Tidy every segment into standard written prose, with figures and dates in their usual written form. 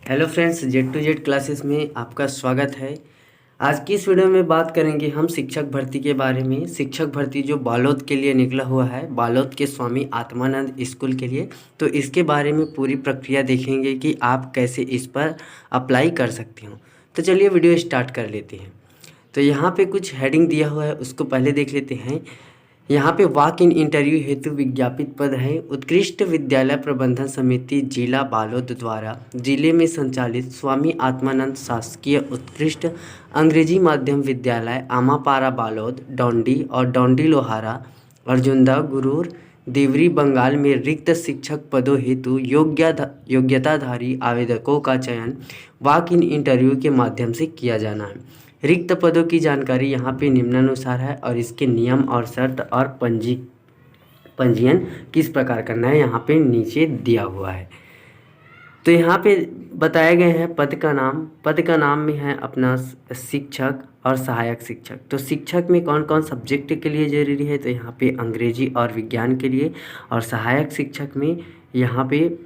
Hello friends, Z to Z classes में आपका स्वागत है। आज की इस वीडियो में बात करेंगे हम शिक्षक भर्ती के बारे में। शिक्षक भर्ती जो बालोद के लिए निकला हुआ है, बालोद के स्वामी आत्मानंद स्कूल के लिए, तो इसके बारे में पूरी प्रक्रिया देखेंगे कि आप कैसे इस पर अप्लाई कर सकते हो। तो चलिए वीडियो स्टार्ट कर लेते हैं। तो यहाँ पे कुछ हेडिंग दिया हुआ है, उसको पहले देख लेते हैं। यहाँ पे वॉक इन इंटरव्यू हेतु विज्ञापित पद है। उत्कृष्ट विद्यालय प्रबंधन समिति जिला बालोद द्वारा जिले में संचालित स्वामी आत्मानंद शासकीय उत्कृष्ट अंग्रेजी माध्यम विद्यालय आमापारा बालोद, डोंडी और डोंडी लोहारा, अर्जुनदा, गुरूर, देवरी, बंगाल में रिक्त शिक्षक पदों हेतु योग्यताधारी आवेदकों का चयन वॉक इन इंटरव्यू के माध्यम से किया जाना है। रिक्त पदों की जानकारी यहाँ पे निम्नानुसार है और इसके नियम और शर्त और पंजीयन किस प्रकार करना है यहाँ पे नीचे दिया हुआ है। तो यहाँ पे बताए गए हैं पद का नाम में है अपना शिक्षक और सहायक शिक्षक। तो शिक्षक में कौन कौन सब्जेक्ट के लिए ज़रूरी है, तो यहाँ पे अंग्रेजी और विज्ञान के लिए, और सहायक शिक्षक में यहाँ पे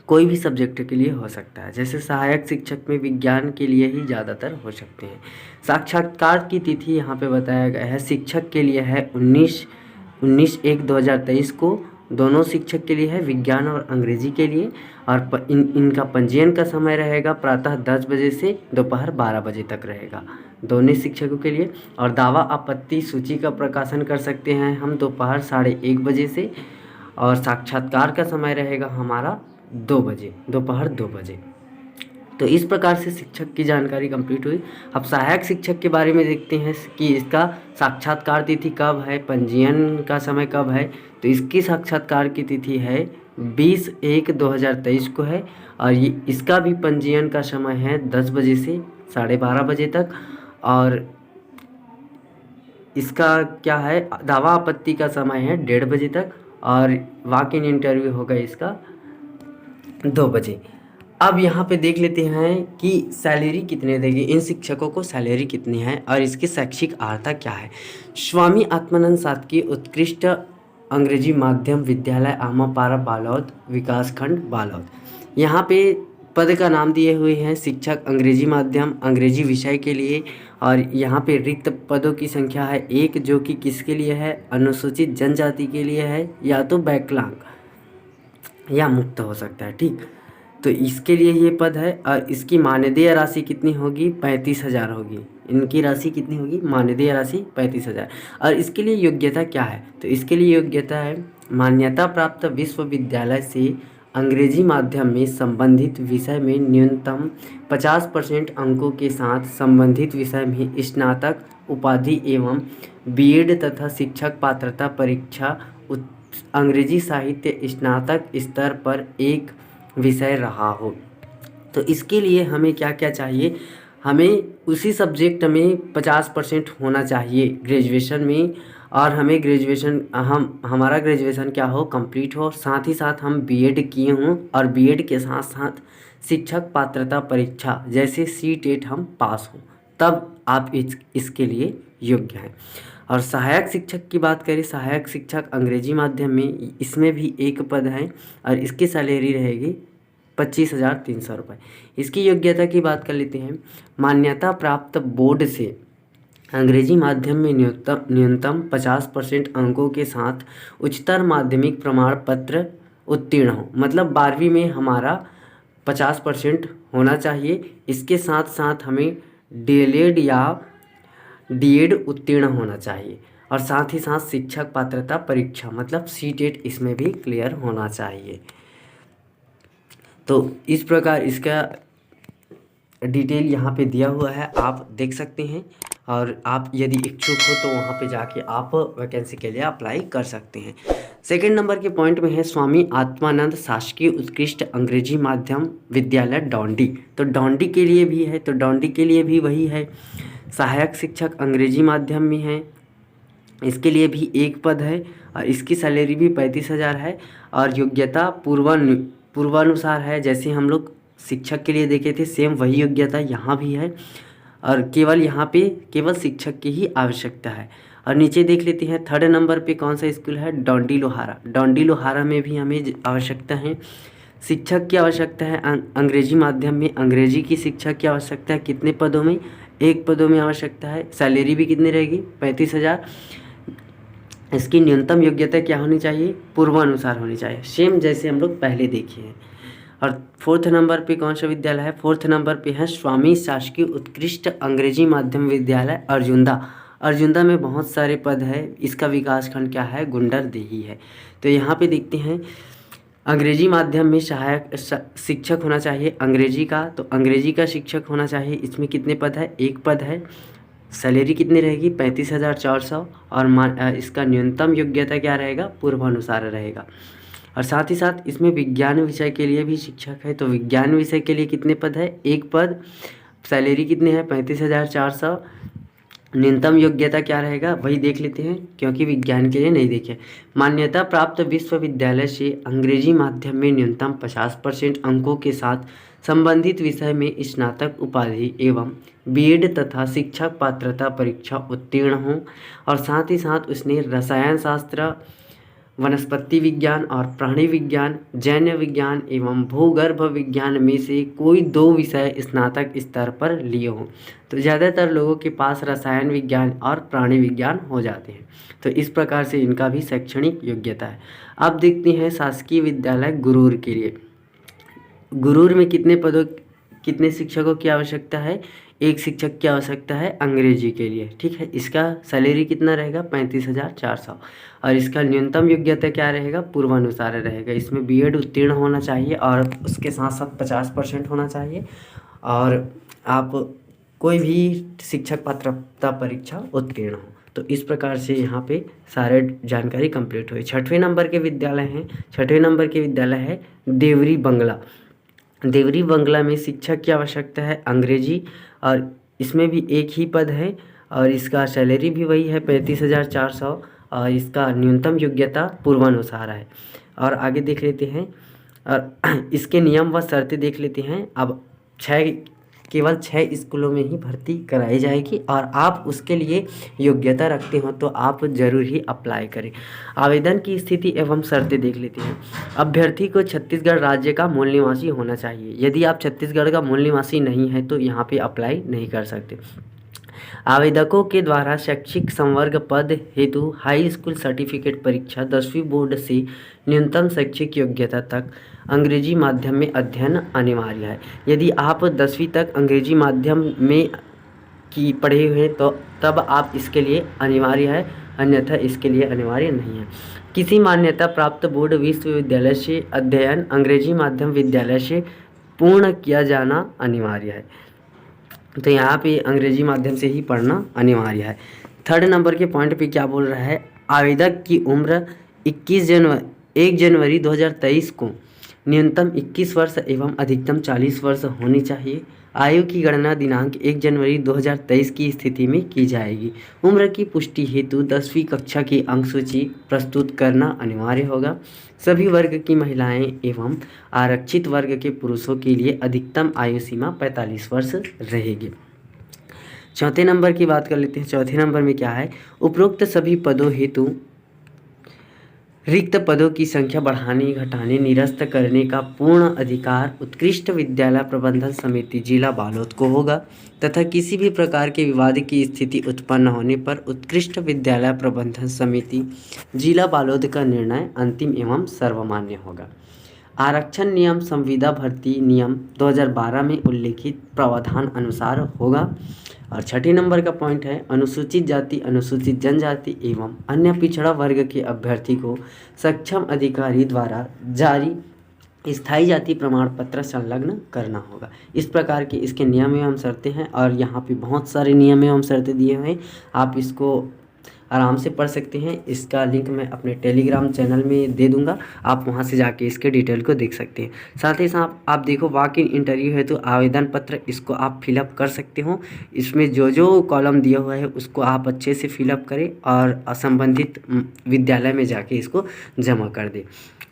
कोई भी सब्जेक्ट के लिए हो सकता है। जैसे सहायक शिक्षक में विज्ञान के लिए ही ज़्यादातर हो सकते हैं। साक्षात्कार की तिथि यहाँ पे बताया गया है, शिक्षक के लिए है 19/1/2023 को, दोनों शिक्षक के लिए है, विज्ञान और अंग्रेजी के लिए। और इनका पंजीयन का समय रहेगा प्रातः 10 बजे से दोपहर 12 बजे तक रहेगा, दोनों शिक्षकों के लिए। और दावा आपत्ति सूची का प्रकाशन कर सकते हैं हम दोपहर 1:30 बजे से, और साक्षात्कार का समय रहेगा हमारा 2 बजे, दोपहर 2 बजे। तो इस प्रकार से शिक्षक की जानकारी कंप्लीट हुई। अब सहायक शिक्षक के बारे में देखते हैं कि इसका साक्षात्कार तिथि कब है, पंजीयन का समय कब है। तो इसकी साक्षात्कार की तिथि है 20/1/2023 को है, और ये इसका भी पंजीयन का समय है 10 बजे से 12:30 बजे तक। और इसका क्या है, दावा आपत्ति का समय है 1:30 बजे तक, और वॉक इन इंटरव्यू होगा इसका 2 बजे। अब यहाँ पे देख लेते हैं कि सैलरी कितने देगी, इन शिक्षकों को सैलरी कितनी है और इसकी शैक्षिक अर्हता क्या है। स्वामी आत्मानंद शासकीय उत्कृष्ट अंग्रेजी माध्यम विद्यालय आमापारा बालोद, विकासखंड बालोद। यहाँ पे पद का नाम दिए हुए हैं शिक्षक अंग्रेजी माध्यम अंग्रेजी विषय के लिए, और यहाँ पे रिक्त पदों की संख्या है 1, जो कि किसके लिए है, अनुसूचित जनजाति के लिए है, या तो बैकलॉग या मुक्त हो सकता है। ठीक, तो इसके लिए ये पद है। और इसकी मानदेय राशि कितनी होगी, 35,000 होगी। इनकी राशि कितनी होगी, मानदेय राशि 35,000। और इसके लिए योग्यता क्या है, तो इसके लिए योग्यता है मान्यता प्राप्त विश्वविद्यालय से अंग्रेजी माध्यम में संबंधित विषय में न्यूनतम 50% अंकों के साथ संबंधित विषय में स्नातक उपाधि एवं बीएड तथा शिक्षक पात्रता परीक्षा अंग्रेजी साहित्य स्नातक स्तर पर एक विषय रहा हो। तो इसके लिए हमें क्या क्या चाहिए, हमें उसी सब्जेक्ट में 50% होना चाहिए ग्रेजुएशन में, और हमें ग्रेजुएशन हमारा ग्रेजुएशन क्या हो, कंप्लीट हो, साथ ही साथ हम बीएड किए हों, और बीएड के साथ साथ शिक्षक पात्रता परीक्षा जैसे CTET हम पास हों, तब आप इसके लिए योग्य हैं। और सहायक शिक्षक की बात करें, सहायक शिक्षक अंग्रेजी माध्यम में, इसमें भी एक पद है और इसकी सैलरी रहेगी 25,300 रुपये। इसकी योग्यता की बात कर लेते हैं। मान्यता प्राप्त बोर्ड से अंग्रेजी माध्यम में न्यूनतम 50% अंकों के साथ उच्चतर माध्यमिक प्रमाण पत्र उत्तीर्ण हो, मतलब 12वीं में हमारा 50% होना चाहिए। इसके साथ साथ हमें DLED या DED उत्तीर्ण होना चाहिए, और साथ ही साथ शिक्षक पात्रता परीक्षा मतलब CTET इसमें भी क्लियर होना चाहिए। तो इस प्रकार इसका डिटेल यहाँ पे दिया हुआ है, आप देख सकते हैं। और आप यदि इच्छुक हो तो वहाँ पे जाके आप वैकेंसी के लिए अप्लाई कर सकते हैं। सेकंड नंबर के पॉइंट में है स्वामी आत्मानंद शासकीय उत्कृष्ट अंग्रेजी माध्यम विद्यालय डोंडी। तो डोंडी के लिए भी है, तो डोंडी के लिए भी वही है, सहायक शिक्षक अंग्रेजी माध्यम में है, इसके लिए भी एक पद है, और इसकी सैलरी भी 35,000 है। और योग्यता पूर्वानुसार है, जैसे हम लोग शिक्षक के लिए देखे थे सेम वही योग्यता यहाँ भी है, और केवल यहाँ पे केवल शिक्षक की ही आवश्यकता है। और नीचे देख लेते हैं थर्ड नंबर पे कौन सा स्कूल है, डोंडी लोहारा। डोंडी लोहारा में भी हमें आवश्यकता है शिक्षक की आवश्यकता है अंग्रेजी माध्यम में, अंग्रेजी की शिक्षक की आवश्यकता है कितने पदों में, 1 पदों में आवश्यकता है। सैलरी भी कितनी रहेगी, 35,000। इसकी न्यूनतम योग्यता क्या होनी चाहिए, पूर्वानुसार होनी चाहिए, सेम जैसे हम लोग पहले देखे हैं। और 4th नंबर पे कौन सा विद्यालय है, 4th नंबर पे है स्वामी शासकीय उत्कृष्ट अंग्रेजी माध्यम विद्यालय अर्जुंदा। अर्जुंदा में बहुत सारे पद है, इसका विकास खंड क्या है, गुंडरदेही है। तो यहाँ पे देखते हैं अंग्रेजी माध्यम में सहायक शिक्षक होना चाहिए अंग्रेजी का, तो अंग्रेजी का शिक्षक होना चाहिए। इसमें कितने पद है, 1 पद है। सैलरी कितनी रहेगी, 35,400। और इसका न्यूनतम योग्यता क्या रहेगा, पूर्वानुसार रहेगा। और साथ ही साथ इसमें विज्ञान विषय के लिए भी शिक्षक है, तो विज्ञान विषय के लिए कितने पद है, 1 पद। सैलरी कितनी है, 35,400। न्यूनतम योग्यता क्या रहेगा, वही देख लेते हैं क्योंकि विज्ञान के लिए नहीं देखे। मान्यता प्राप्त विश्वविद्यालय से अंग्रेजी माध्यम में न्यूनतम 50% अंकों के साथ संबंधित विषय में स्नातक उपाधि एवं बीएड तथा शिक्षक पात्रता परीक्षा उत्तीर्ण हों, और साथ ही साथ उसने रसायन शास्त्र, वनस्पति विज्ञान और प्राणी विज्ञान, जैन विज्ञान एवं भूगर्भ विज्ञान में से कोई 2 विषय स्नातक स्तर पर लिए हों। तो ज़्यादातर लोगों के पास रसायन विज्ञान और प्राणी विज्ञान हो जाते हैं, तो इस प्रकार से इनका भी शैक्षणिक योग्यता है। अब देखते हैं शासकीय विद्यालय गुरूर के लिए। गुरूर में कितने शिक्षकों की आवश्यकता है, 1 शिक्षक की आवश्यकता है अंग्रेजी के लिए, ठीक है। इसका सैलरी कितना रहेगा, 35,400। और इसका न्यूनतम योग्यता क्या रहेगा, पूर्वानुसार रहेगा। इसमें बीएड उत्तीर्ण होना चाहिए और उसके साथ साथ 50% होना चाहिए, और आप कोई भी शिक्षक पात्रता परीक्षा उत्तीर्ण हो। तो इस प्रकार से यहाँ पे सारे जानकारी कंप्लीट हुई। 6वें नंबर के विद्यालय हैं, 6वें नंबर के विद्यालय है देवरी बंगला। देवरी बंगला में शिक्षक की आवश्यकता है अंग्रेजी, और इसमें भी 1 ही पद है, और इसका सैलरी भी वही है 35,400, और इसका न्यूनतम योग्यता पूर्वानुसार है। और आगे देख लेते हैं, और इसके नियम व शर्तें देख लेते हैं। अब केवल 6 स्कूलों में ही भर्ती कराई जाएगी, और आप उसके लिए योग्यता रखते हो तो आप ज़रूर ही अप्लाई करें। आवेदन की स्थिति एवं शर्तें देख लेते हैं। अभ्यर्थी को छत्तीसगढ़ राज्य का मूल निवासी होना चाहिए। यदि आप छत्तीसगढ़ का मूल निवासी नहीं है तो यहाँ पे अप्लाई नहीं कर सकते। आवेदकों के द्वारा शैक्षिक संवर्ग पद हेतु हाई स्कूल सर्टिफिकेट परीक्षा 10वीं बोर्ड से न्यूनतम शैक्षिक योग्यता तक अंग्रेजी माध्यम में अध्ययन अनिवार्य है। यदि आप 10वीं तक अंग्रेजी माध्यम में की पढ़े हुए तो तब आप इसके लिए अनिवार्य है, अन्यथा इसके लिए अनिवार्य नहीं है। किसी मान्यता प्राप्त बोर्ड विश्वविद्यालय से अध्ययन अंग्रेजी माध्यम विद्यालय से पूर्ण किया जाना अनिवार्य है। तो यहाँ पे अंग्रेजी माध्यम से ही पढ़ना अनिवार्य है। 3rd नंबर के पॉइंट पे क्या बोल रहा है, आवेदक की उम्र 1 जनवरी 2023 को न्यूनतम 21 वर्ष एवं अधिकतम 40 वर्ष होनी चाहिए। आयु की गणना दिनांक 1 जनवरी 2023 की स्थिति में की जाएगी। उम्र की पुष्टि हेतु 10वीं कक्षा की अंक सूची प्रस्तुत करना अनिवार्य होगा। सभी वर्ग की महिलाएं एवं आरक्षित वर्ग के पुरुषों के लिए अधिकतम आयु सीमा 45 वर्ष रहेगी। 4थे नंबर की बात कर लेते हैं। 4थे नंबर में क्या है, उपरोक्त सभी पदों हेतु रिक्त पदों की संख्या बढ़ाने, घटाने, निरस्त करने का पूर्ण अधिकार उत्कृष्ट विद्यालय प्रबंधन समिति जिला बालोद को होगा तथा किसी भी प्रकार के विवाद की स्थिति उत्पन्न होने पर उत्कृष्ट विद्यालय प्रबंधन समिति जिला बालोद का निर्णय अंतिम एवं सर्वमान्य होगा। आरक्षण नियम संविदा भर्ती नियम 2012 में उल्लेखित प्रावधान अनुसार होगा। और 6 नंबर का पॉइंट है, अनुसूचित जाति, अनुसूचित जनजाति एवं अन्य पिछड़ा वर्ग के अभ्यर्थी को सक्षम अधिकारी द्वारा जारी स्थायी जाति प्रमाण पत्र संलग्न करना होगा। इस प्रकार के इसके नियम एवं शर्तें हैं, और यहाँ पे बहुत सारे नियम एवं शर्तें दिए हुए हैं, आप इसको आराम से पढ़ सकते हैं। इसका लिंक मैं अपने टेलीग्राम चैनल में दे दूंगा, आप वहां से जाके इसके डिटेल को देख सकते हैं। साथ ही साथ आप देखो वॉक इन इंटरव्यू है तो आवेदन पत्र इसको आप फिलअप कर सकते हो। इसमें जो जो कॉलम दिया हुआ है उसको आप अच्छे से फिलअप करें और संबंधित विद्यालय में जाके इसको जमा कर दें।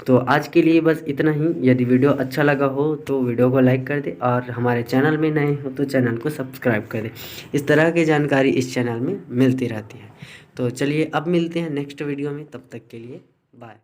तो आज के लिए बस इतना ही। यदि वीडियो अच्छा लगा हो तो वीडियो को लाइक कर दे, और हमारे चैनल में नए हो तो चैनल को सब्सक्राइब कर दे। इस तरह की जानकारी इस चैनल में मिलती रहती है। तो चलिए अब मिलते हैं नेक्स्ट वीडियो में, तब तक के लिए बाय।